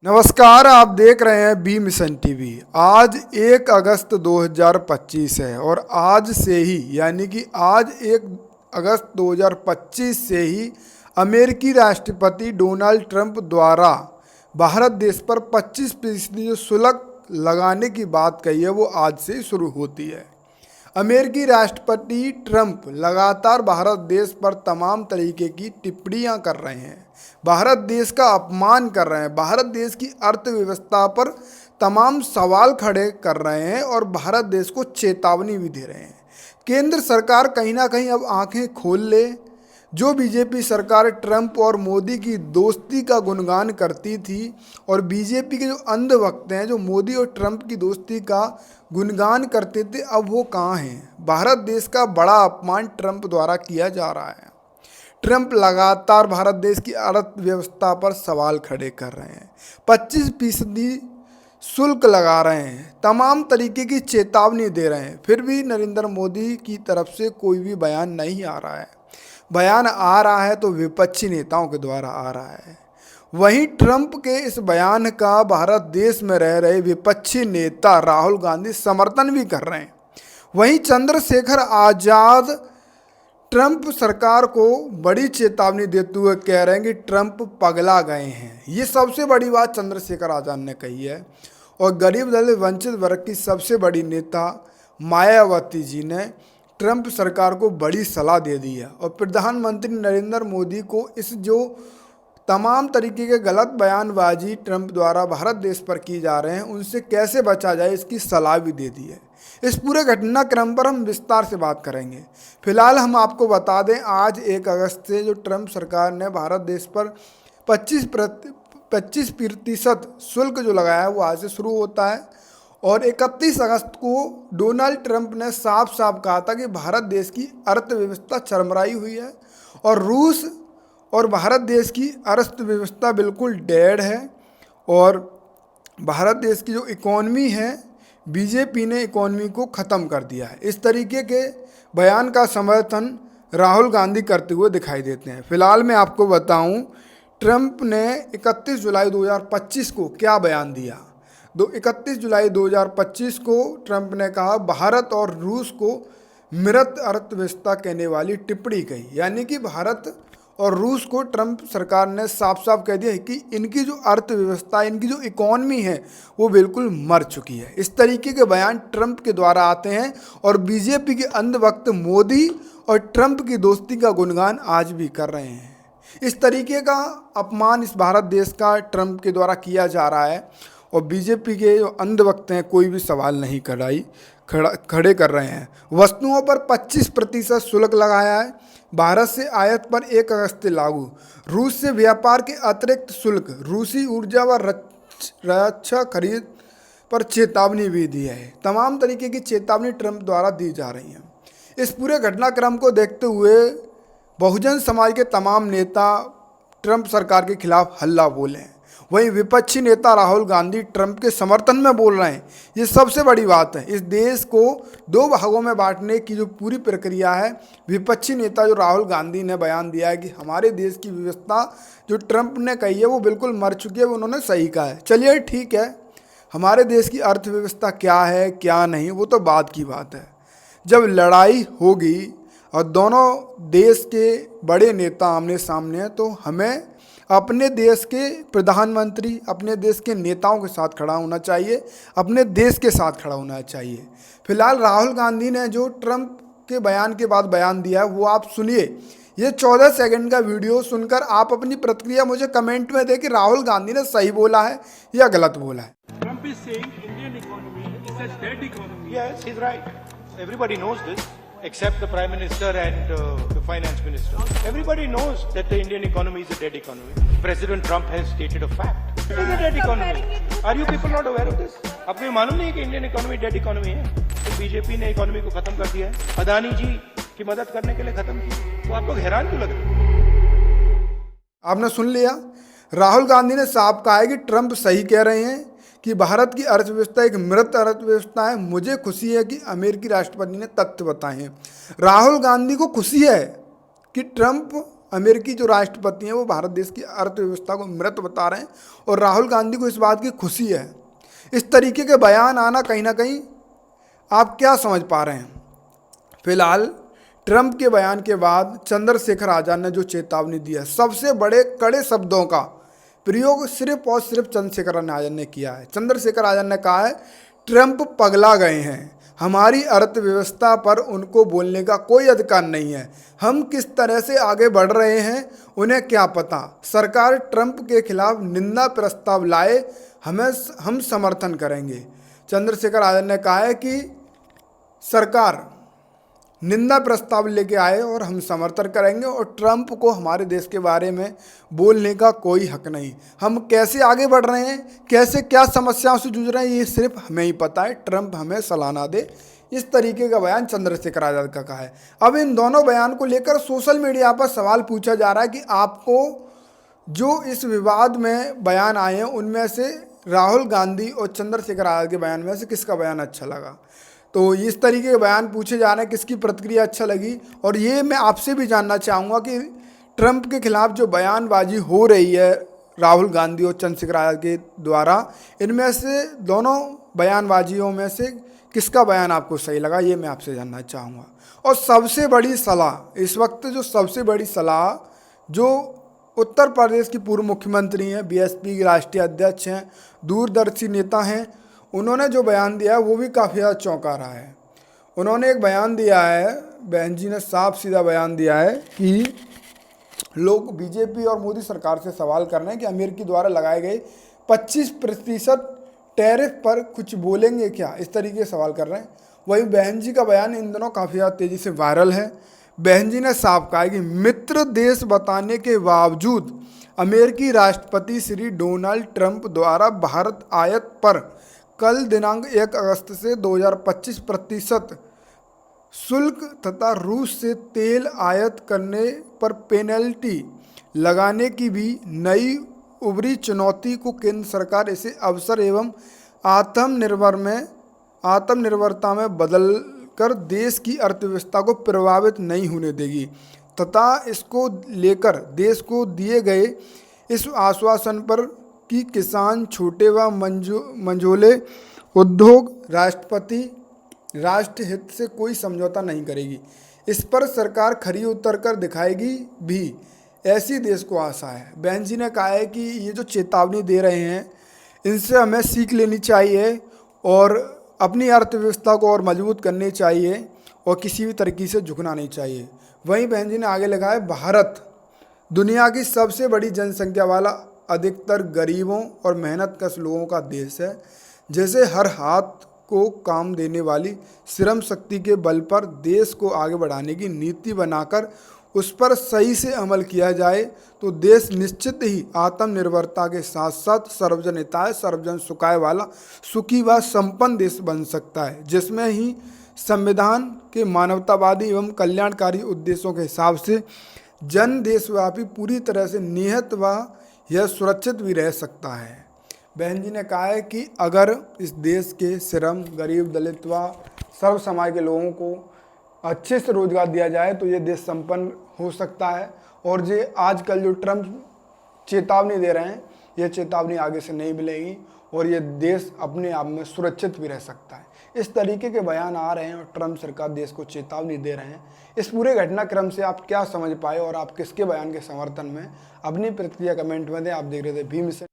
नमस्कार, आप देख रहे हैं बी मिशन टीवी। आज 1 अगस्त 2025 है और आज से ही यानी कि आज 1 अगस्त 2025 से ही अमेरिकी राष्ट्रपति डोनाल्ड ट्रंप द्वारा भारत देश पर 25% जो शुल्क लगाने की बात कही है वो आज से ही शुरू होती है। अमेरिकी राष्ट्रपति ट्रंप लगातार भारत देश पर तमाम तरीके की टिप्पणियां कर रहे हैं, भारत देश का अपमान कर रहे हैं, भारत देश की अर्थव्यवस्था पर तमाम सवाल खड़े कर रहे हैं और भारत देश को चेतावनी भी दे रहे हैं। केंद्र सरकार कहीं ना कहीं अब आंखें खोल ले। जो बीजेपी सरकार ट्रंप और मोदी की दोस्ती का गुणगान करती थी और बीजेपी के जो अंधभक्त हैं जो मोदी और ट्रंप की दोस्ती का गुणगान करते थे, अब वो कहाँ हैं। भारत देश का बड़ा अपमान ट्रंप द्वारा किया जा रहा है। ट्रंप लगातार भारत देश की अर्थव्यवस्था पर सवाल खड़े कर रहे हैं, 25% शुल्क लगा रहे हैं, तमाम तरीके की चेतावनी दे रहे हैं, फिर भी नरेंद्र मोदी की तरफ से कोई भी बयान नहीं आ रहा है। बयान आ रहा है तो विपक्षी नेताओं के द्वारा आ रहा है। वहीं ट्रंप के इस बयान का भारत देश में रह रहे विपक्षी नेता राहुल गांधी समर्थन भी कर रहे हैं। वहीं चंद्रशेखर आज़ाद ट्रंप सरकार को बड़ी चेतावनी देते हुए कह रहे हैं कि ट्रंप पगला गए हैं। ये सबसे बड़ी बात चंद्रशेखर आज़ाद ने कही है। और गरीब दलित वंचित वर्ग की सबसे बड़ी नेता मायावती जी ने ट्रंप सरकार को बड़ी सलाह दे दी है और प्रधानमंत्री नरेंद्र मोदी को इस जो तमाम तरीके के गलत बयानबाजी ट्रंप द्वारा भारत देश पर की जा रहे हैं उनसे कैसे बचा जाए इसकी सलाह भी दे दी है। इस पूरे घटनाक्रम पर हम विस्तार से बात करेंगे। फिलहाल हम आपको बता दें, आज 1 अगस्त से जो ट्रंप सरकार ने भारत देश पर 25% शुल्क जो लगाया है वो आज से शुरू होता है। और 31 अगस्त को डोनाल्ड ट्रंप ने साफ साफ कहा था कि भारत देश की अर्थव्यवस्था चरमराई हुई है और रूस और भारत देश की अर्थव्यवस्था बिल्कुल डेड है और भारत देश की जो इकॉनमी है बीजेपी ने इकॉनमी को ख़त्म कर दिया है। इस तरीके के बयान का समर्थन राहुल गांधी करते हुए दिखाई देते हैं। फिलहाल मैं आपको बताऊं, ट्रंप ने 31 जुलाई 2025 को क्या बयान दिया। 31 जुलाई 2025 को ट्रंप ने कहा भारत और रूस को मृत अर्थव्यवस्था कहने वाली टिप्पणी कही। यानी कि भारत और रूस को ट्रंप सरकार ने साफ साफ कह दिया है कि इनकी जो अर्थव्यवस्था, इनकी जो इकॉनमी है वो बिल्कुल मर चुकी है। इस तरीके के बयान ट्रंप के द्वारा आते हैं और बीजेपी के अंधभक्त मोदी और ट्रंप की दोस्ती का गुणगान आज भी कर रहे हैं। इस तरीके का अपमान इस भारत देश का ट्रंप के द्वारा किया जा रहा है और बीजेपी के जो अंधभक्त हैं कोई भी सवाल नहीं खड़े कर रहे हैं। वस्तुओं पर 25% शुल्क लगाया है। भारत से आयात पर 1 अगस्त से लागू। रूस से व्यापार के अतिरिक्त शुल्क। रूसी ऊर्जा व रक्षा खरीद पर चेतावनी भी दी है। तमाम तरीके की चेतावनी ट्रंप द्वारा दी जा रही है। इस पूरे घटनाक्रम को देखते हुए बहुजन समाज के तमाम नेता ट्रंप सरकार के खिलाफ हल्ला बोले हैं। वहीं विपक्षी नेता राहुल गांधी ट्रंप के समर्थन में बोल रहे हैं। ये सबसे बड़ी बात है। इस देश को 2 भागों में बांटने की जो पूरी प्रक्रिया है, विपक्षी नेता जो राहुल गांधी ने बयान दिया है कि हमारे देश की व्यवस्था जो ट्रंप ने कही है वो बिल्कुल मर चुकी है, वो उन्होंने सही कहा है। चलिए ठीक है, हमारे देश की अर्थव्यवस्था क्या है क्या नहीं वो तो बात की बात है। जब लड़ाई होगी और दोनों देश के बड़े नेता आमने सामने हैं तो हमें अपने देश के प्रधानमंत्री, अपने देश के नेताओं के साथ खड़ा होना चाहिए, अपने देश के साथ खड़ा होना चाहिए। फिलहाल राहुल गांधी ने जो ट्रंप के बयान के बाद बयान दिया है वो आप सुनिए। ये 14 सेकंड का वीडियो सुनकर आप अपनी प्रतिक्रिया मुझे कमेंट में दें कि राहुल गांधी ने सही बोला है या गलत बोला है। Trump is saying Indian economy is a dead economy. Yes, he's right. Everybody knows this, except the Prime Minister and the Finance Minister. Everybody knows that the Indian economy is a dead economy. President Trump has stated a fact. It is a dead economy. Are you people not aware of this? आपको ये मालूम नहीं है कि Indian economy dead economy है? तो BJP ने economy को खत्म कर दिया है, अदानी जी की मदद करने के लिए खत्म की। तो आप लोग हैरान क्यों लग रहे हैं? आपने सुन लिया, राहुल गांधी ने साफ कहा है कि ट्रंप सही कह रहे हैं कि भारत की अर्थव्यवस्था एक मृत अर्थव्यवस्था है। मुझे खुशी है कि अमेरिकी राष्ट्रपति ने तथ्य बताए हैं। राहुल गांधी को खुशी है कि ट्रंप अमेरिकी जो राष्ट्रपति हैं वो भारत देश की अर्थव्यवस्था को मृत बता रहे हैं और राहुल गांधी को इस बात की खुशी है। इस तरीके के बयान आना कहीं ना कहीं आप क्या समझ पा रहे हैं? फिलहाल ट्रंप के बयान के बाद चंद्रशेखर आज़ाद ने जो चेतावनी दी है, सबसे बड़े कड़े शब्दों का प्रयोग सिर्फ और सिर्फ चंद्रशेखर आज़ाद ने किया है। चंद्रशेखर आज़ाद ने कहा है ट्रंप पगला गए हैं, हमारी अर्थव्यवस्था पर उनको बोलने का कोई अधिकार नहीं है, हम किस तरह से आगे बढ़ रहे हैं उन्हें क्या पता। सरकार ट्रंप के खिलाफ निंदा प्रस्ताव लाए, हम समर्थन करेंगे। चंद्रशेखर आज़ाद ने कहा है कि सरकार निंदा प्रस्ताव लेके आए और हम समर्थन करेंगे और ट्रंप को हमारे देश के बारे में बोलने का कोई हक नहीं। हम कैसे आगे बढ़ रहे हैं, कैसे क्या समस्याओं से जूझ रहे हैं, ये सिर्फ हमें ही पता है, ट्रंप हमें सलाह ना दे। इस तरीके का बयान चंद्रशेखर आज़ाद का कहा है। अब इन दोनों बयान को लेकर सोशल मीडिया पर सवाल पूछा जा रहा है कि आपको जो इस विवाद में बयान आए हैं उनमें से राहुल गांधी और चंद्रशेखर आज़ाद के बयान में से किसका बयान अच्छा लगा। तो इस तरीके के बयान पूछे जा रहे हैं, किसकी प्रतिक्रिया अच्छा लगी। और ये मैं आपसे भी जानना चाहूँगा कि ट्रंप के खिलाफ जो बयानबाजी हो रही है राहुल गांधी और चंद्रशेखर आज़ाद के द्वारा, इनमें से दोनों बयानबाजियों में से किसका बयान आपको सही लगा, ये मैं आपसे जानना चाहूँगा। और सबसे बड़ी सलाह इस वक्त, जो सबसे बड़ी सलाह जो उत्तर प्रदेश की पूर्व मुख्यमंत्री हैं, बीएसपी की राष्ट्रीय अध्यक्ष हैं, दूरदर्शी नेता हैं, उन्होंने जो बयान दिया है वो भी काफ़ी ज़्यादा चौंका रहा है। उन्होंने एक बयान दिया है, बहन जी ने साफ सीधा बयान दिया है कि लोग बीजेपी और मोदी सरकार से सवाल कर रहे हैं कि अमेरिकी द्वारा लगाए गए 25% टैरिफ पर कुछ बोलेंगे क्या, इस तरीके से सवाल कर रहे हैं। वही बहन जी का बयान इन दिनों काफ़ी ज़्यादा तेज़ी से वायरल है। बहन जी ने साफ कहा है कि मित्र देश बताने के बावजूद अमेरिकी राष्ट्रपति श्री डोनाल्ड ट्रंप द्वारा भारत आयात पर कल दिनांक 1 अगस्त से 2025% शुल्क तथा रूस से तेल आयात करने पर पेनल्टी लगाने की भी नई उभरी चुनौती को केंद्र सरकार इसे अवसर एवं आत्मनिर्भरता में बदलकर देश की अर्थव्यवस्था को प्रभावित नहीं होने देगी तथा इसको लेकर देश को दिए गए इस आश्वासन पर कि किसान, छोटे व मंझोले उद्योग राष्ट्र हित से कोई समझौता नहीं करेगी। इस पर सरकार खरी उतर कर दिखाएगी भी, ऐसी देश को आशा है। बहन जी ने कहा है कि ये जो चेतावनी दे रहे हैं इनसे हमें सीख लेनी चाहिए और अपनी अर्थव्यवस्था को और मजबूत करनी चाहिए और किसी भी तरीके से झुकना नहीं चाहिए। वहीं बहन जी ने आगे लिखा है, भारत दुनिया की सबसे बड़ी जनसंख्या वाला, अधिकतर गरीबों और मेहनतकश लोगों का देश है। जैसे हर हाथ को काम देने वाली श्रम शक्ति के बल पर देश को आगे बढ़ाने की नीति बनाकर उस पर सही से अमल किया जाए तो देश निश्चित ही आत्मनिर्भरता के साथ साथ सर्वजन हिताय सर्वजन सुखाय वाला सुखी व संपन्न देश बन सकता है, जिसमें ही संविधान के मानवतावादी एवं कल्याणकारी उद्देश्यों के हिसाब से जन देशव्यापी पूरी तरह से निहित व यह सुरक्षित भी रह सकता है। बहन जी ने कहा है कि अगर इस देश के श्रम, गरीब, दलित व सर्व समाज के लोगों को अच्छे से रोजगार दिया जाए तो ये देश संपन्न हो सकता है। और ये आजकल जो ट्रंप चेतावनी दे रहे हैं, ये चेतावनी आगे से नहीं मिलेगी और ये देश अपने आप में सुरक्षित भी रह सकता है। इस तरीके के बयान आ रहे हैं और ट्रंप सरकार देश को चेतावनी दे रहे हैं। इस पूरे घटनाक्रम से आप क्या समझ पाए और आप किसके बयान के समर्थन में, अपनी प्रतिक्रिया कमेंट में दें। आप देख रहे थे भी मिशन।